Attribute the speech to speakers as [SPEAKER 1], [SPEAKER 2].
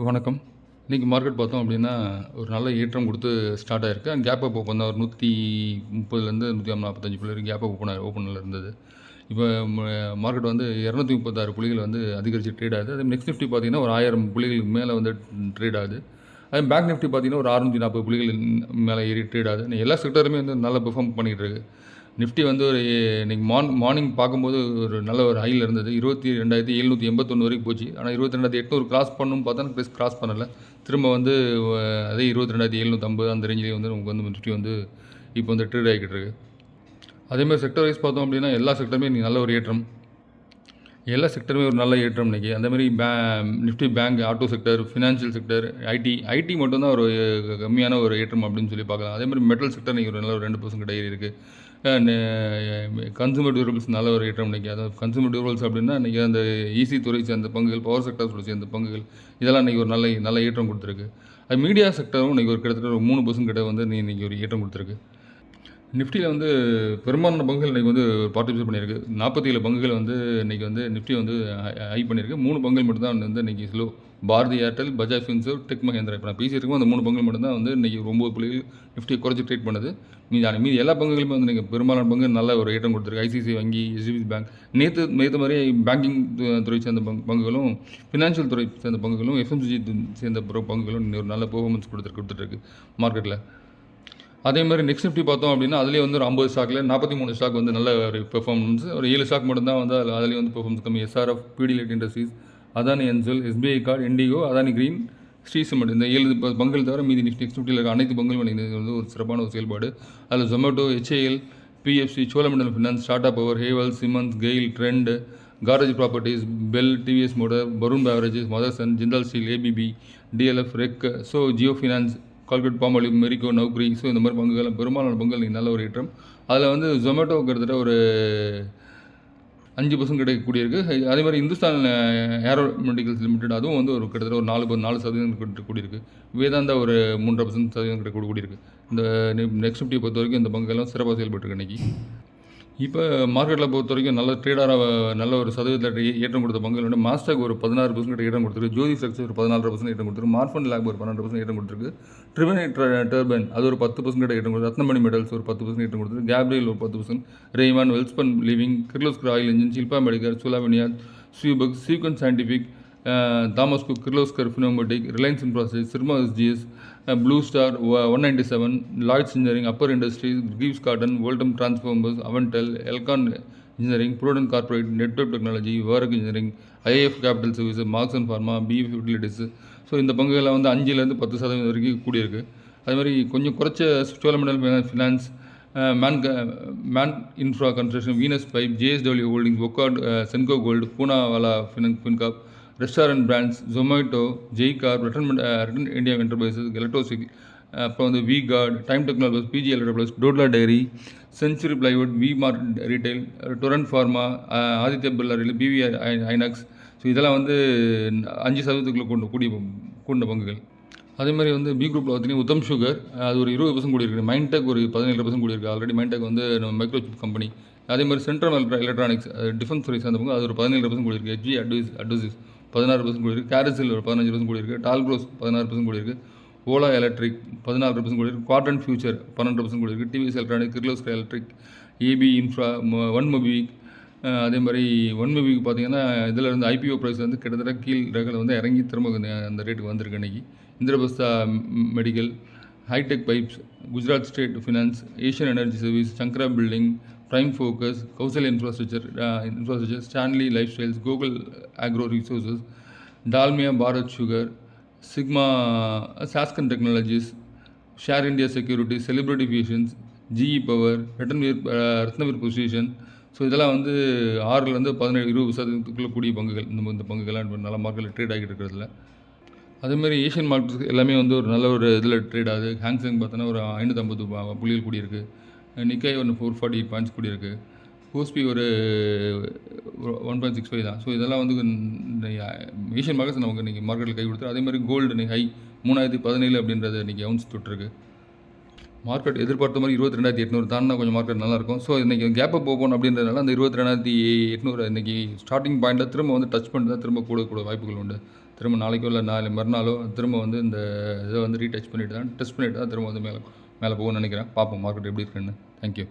[SPEAKER 1] வணக்கம். இன்றைக்கி மார்க்கெட் பார்த்தோம் அப்படின்னா, ஒரு நல்ல ஏற்றம் கொடுத்து ஸ்டார்ட் ஆயிருக்கு. கேப் அப் ஓப்பன் தான் ஒரு 130லேருந்து 145 புள்ளி வரைக்கும் கேப் அப் ஓப்பனில் இருந்தது. இப்போ மார்க்கெட் வந்து 236 புள்ளிகள் வந்து அதிகரித்து ட்ரேட் ஆகுது. அதே நெக்ஸ்ட் நிஃப்டி பார்த்தீங்கன்னா ஒரு 1000 புள்ளிகளுக்கு மேலே வந்து ட்ரேட் ஆகுது. அதே பேங்க் நிஃப்டி பார்த்தீங்கன்னா ஒரு 640 புள்ளிகள் மேலே ஏறி ட்ரேட் ஆகுது. எல்லா செக்டருமே வந்து நல்லா பெர்ஃபார்ம் பண்ணிகிட்டு இருக்கு. நிஃப்டி வந்து ஒரு இன்னைக்கு மார்னிங் பார்க்கும்போது ஒரு நல்ல ஒரு ஹையில் இருந்தது. 22,781 வரைக்கும் போச்சு. ஆனால் 22,800 கிராஸ் பண்ணணும்னு பார்த்தா கிராஸ் பண்ணலை. திரும்ப வந்து அதே 22,750 அந்த ரேஞ்சிலே வந்து நமக்கு வந்து நிஃப்டி வந்து இப்போ வந்து ட்ரேட் ஆகிக்கிட்டு இருக்கு. அதேமாதிரி செக்டர் வைஸ் பார்த்தோம் அப்படின்னா எல்லா செக்டருமே இன்றைக்கி நல்ல ஒரு ஏற்றம். எல்லா செக்டருமே ஒரு நல்ல ஏற்றம் இன்றைக்கி. அந்தமாதிரி Nifty bank, auto sector, financial sector, IT மட்டும்தான் ஒரு கம்மியான ஒரு ஏற்றம் அப்படின்னு சொல்லி பார்க்கலாம். அதேமாதிரி மெட்டல் செக்டர் இன்றைக்கி ஒரு நல்ல ஒரு 2% கிட்ட ஏறி இருக்குது. கன்சூமர் டியூரபிள்ஸ் நல்ல ஒரு ஏற்றம் இன்றைக்கி. அதாவது கன்சூமர் டியூரபிள்ஸ் அப்படின்னா இன்றைக்கி அந்த ஈசி துறை சேர்ந்த பங்குகள், பவர் செக்டர்ஸோட சேர்ந்த பங்குகள் இதெல்லாம் இன்றைக்கி ஒரு நல்ல ஏற்றம் கொடுத்துருக்கு. அது மீடியா செக்டரும் இன்றைக்கி ஒரு கிட்டத்தட்ட ஒரு 3% கிட்ட வந்து இன்றைக்கி ஒரு ஏற்றம் கொடுத்துருக்கு. நிஃப்டியில் வந்து பெரும்பாலான பங்குகள் இன்றைக்கி வந்து பார்ட்டிசிபேட் பண்ணியிருக்கு. 47 பங்குகள் வந்து இன்றைக்கி வந்து நிஃப்டி வந்து ஹை பண்ணியிருக்கு. 3 பங்குகள் மட்டும்தான் வந்து இன்றைக்கி slow. Bharti Airtel, Bajaj Finserv, Tech Mahindra. இப்போ நான் பேசியிருக்கோம் அந்த 3 பங்குகள் மட்டும்தான் வந்து இன்றைக்கி 9 புள்ளிகள் நிஃப்டியை குறைச்சி ட்ரேட் பண்ணுது. மீதி எல்லா பங்குகளுமே வந்து இன்றைக்கி பெரும்பாலான பங்கு நல்ல ஒரு ஏற்றம் கொடுத்துருக்கு. ஐசிஐசிஐ வங்கி, எஸ்டிபி பேங்க், நேற்று மாதிரி பேங்கிங் துறை சேர்ந்த பங்குகளும், ஃபினான்ஷியல் துறை சேர்ந்த பங்குகளும், எஃப்எம்சிஜி சேர்ந்த பங்குகளும் ஒரு நல்ல பெர்ஃபார்மன்ஸ் கொடுத்துருக்கு மார்க்கெட்டில். அதே மாதிரி நெக்ஸ்ட் நிஃப்டி பார்த்தோம் அப்படின்னா அதுலேயே வந்து ஒரு 50 ஸ்டாக்கில் 43 ஸ்டாக் வந்து நல்ல ஒரு பெர்ஃபார்மன்ஸ். ஒரு 7 ஸ்டாக் மட்டும்தான் வந்து அதுலேயே வந்து பெர்ஃபார்மன்ஸ் கம்மி. SRF, Pidilite industries, Adani Ensol, SBI card, IndiGo, Adani green, Shree cement இந்த 7 பங்குகள் தவிர மீதி நெக்ஸ்ட் நிஃப்டியில் இருக்க அனைத்து பங்குகளும் வந்து ஒரு சிறப்பான ஒரு செயல்பாடு. அதில் Zomato, HAL, PFC, Cholamandalam finance, Tata power, Havells, Siemens, GAIL, Trent, Godrej properties, BEL, TVS motor, Varun beverages, Motherson, Jindal steel, ABB, DLF, REC, Jio finance, Colgate, Palmolive, Marico, Naukri. இந்த மாதிரி பங்குகள் பெரும்பாலான பங்குகள் நீங்கள் நல்ல ஒரு ஏற்றம். அதில் வந்து ஜொமேட்டோ கிட்டத்தட்ட ஒரு 5% கிடைக்கக்கூடிய இருக்குது. அதே மாதிரி இந்துஸ்தான் ஏரோமெடிக்கல்ஸ் லிமிடெட் அதுவும் வந்து ஒரு கிட்டத்தட்ட ஒரு 4% கிடைக்கக்கூடியிருக்கு. வேதாந்தா ஒரு 3.5% கிடைக்கக்கூடியிருக்கு. இந்த நெக்ஸ்ட் நிஃப்டியை பொறுத்த வரைக்கும் இந்த பங்குகள்லாம் சிறப்பாக செயல்பட்டுருக்கு இன்றைக்கி. இப்போ மார்க்கெட்டில் பொறுத்த வரைக்கும் நல்ல ட்ரேடாக நல்ல ஒரு சதவீதத்தில் ஏற்றம் கொடுத்த பங்குகள் வந்து மாஸ்டாக் ஒரு 16% ஏற்றம் கொடுத்துருக்கு. ஜோதி ஸ்ட்ரக்சர் ஒரு 14% ஏற்றம் கொடுத்துருக்கு. மார்ஃபன் லேப் ஒரு 12% ஏற்றம் கொடுத்துருக்கு. ட்ரிவன் டர்பைன் அது ஒரு 10% ஏற்றம் கொடுத்து, ரத்னமணி மெட்டல்ஸ் ஒரு 10% ஏற்றம் கொடுத்துருக்கு. கேப்ரியல் ஒரு 10%, Raymond, Welspun living, Kirloskar oil engine, Shilpa medical, சுலாவினியாத், ஸ்யூபக், Sequent scientific, Thomas Cook, Kirloskar pneumatic, Reliance infrastructure, Syrma SGS, Blue Star 197, Lloyds engineering, Apar industries, Greaves Cotton, Voltamp transformers, Avantel, Elecon engineering, Prudent corporate, network technology, வாரக் engineering, IAF capital service, Marksans pharma, PF utilities. இந்த பங்குகளில் வந்து 5% 10% வரைக்கும் கூடியிருக்கு. அது மாதிரி கொஞ்சம் குறைச்ச Cholamandalam finance, Man infra construction, Venus pipe, JSW holdings, Wockhardt, Senco gold, Poonawalla Fincorp, restaurant brands, Zomato, ஜெய்கார், ரிட்டன் இந்தியா என்டர்பிரைசஸ், எலக்ட்ரோசிக், அப்புறம் வந்து V guard, time technologies, PG electroplast, Dodla dairy, century plywood, V Mart retail, Torrent pharma, Aditya Birla ரயில், பிவி ஐநாக்ஸ். இதெல்லாம் வந்து 5% கூடின பங்குகள். அதே மாதிரி வந்து பி குரூப்பில் பார்த்தீங்கன்னா உத்தம் சுகர் அது ஒரு 20% கூடி இருக்குது. மைண்டெக் ஒரு 17% கூடி இருக்குது. ஆல்ரெடி மைண்டெக் வந்து நம்ம மைக்ரோசிப் கம்பெனி. அதே மாதிரி சென்ட்ரல் எலக்ட்ரானிக்ஸ் டிஃபென்ஸ் துறை சேர்ந்த பங்கு அது ஒரு 17% கூடி இருக்குது. ஹெச்ஜி அட்வைஸ் 16% கூடி இருக்குது. கேரசில் ஒரு 15% கூடி இருக்குது. டால்க்ரோஸ் 16% கூடி இருக்குது. ஓலா எலக்ட்ரிக் 14% கூடி இருக்குது. காட்டன் ஃபியூச்சர் 12% கூடி இருக்குது. TVS electronic, Kirloskar electric, AB infra, OnMobile. அதே மாதிரி ஒன்மொபிக்கு பார்த்தீங்கன்னா இதில் இருந்து ஐபிஓ ப்ரைஸ் வந்து கிட்டத்தட்ட கீழ் ரகத்தில் வந்து இறங்கி திரும்ப அந்த ரேட்டுக்கு வந்திருக்கு இன்றைக்கி. Indraprastha medical, hi-tech pipes, Gujarat state finance, Asian energy service, Sankara building, prime focus, Kaushal infrastructure, Stanley lifestyles, Gokul agro resources, Dalmia Bharat sugar, Sigma, Sasken technologies, share India security, celebrity fusions, GE power, Ratnaveer position. இதெல்லாம் வந்து 6% 17-20% கூடிய பங்குகள். இந்த பங்குகள்லாம் நல்ல மார்க்கெட்டில் ட்ரேட் ஆகிட்டு இருக்கிறதுல. அதேமாதிரி ஏஷியன் மார்க்கெட்ஸ் எல்லாமே வந்து ஒரு நல்ல ஒரு இதில் ட்ரேட் ஆகுது. ஹாங்ஸிங் பார்த்தோன்னா ஒரு 550 புள்ளிகள் கூடியிருக்கு. நிக்காய் ஒரு 448 பாயிண்ட்ஸ் கூடியிருக்கு. கோஸ்பி ஒரு 1.65 தான். இதெல்லாம் வந்து ஏஷியன் மார்க்கெட்ஸ் நமக்கு இன்றைக்கி மார்க்கெட்டில் கை கொடுத்துரு. அதே மாதிரி கோல்டு இன்றைக்கி ஹை 3017 அப்படின்றது இன்றைக்கி அவுன்ஸ் தொட்டிருக்கு. மார்க்கெட் எதிர்பார்த்த மாதிரி 22,800 தாண்டினா கொஞ்சம் மார்க்கெட் நல்லாயிருக்கும். ஸோ இன்றைக்கி கேப் அப் ஓப்பன் அப்படின்றதுனால அந்த 22,800 இன்றைக்கி ஸ்டார்டிங் பாயிண்ட்டில் திரும்ப வந்து டச் பண்ணிட்டு தான் திரும்ப கூட வாய்ப்புகள் உண்டு. திரும்ப நாளைக்கோ இல்லை மறுநாளோ திரும்ப வந்து இந்த இதை வந்து ரீடச் பண்ணிட்டு தான் டெஸ்ட் பண்ணிட்டு தான் திரும்ப வந்து மேலே போகும்னு நினைக்கிறேன். பார்ப்போம் மார்க்கெட் எப்படி இருக்குன்னு. தேங்க்யூ.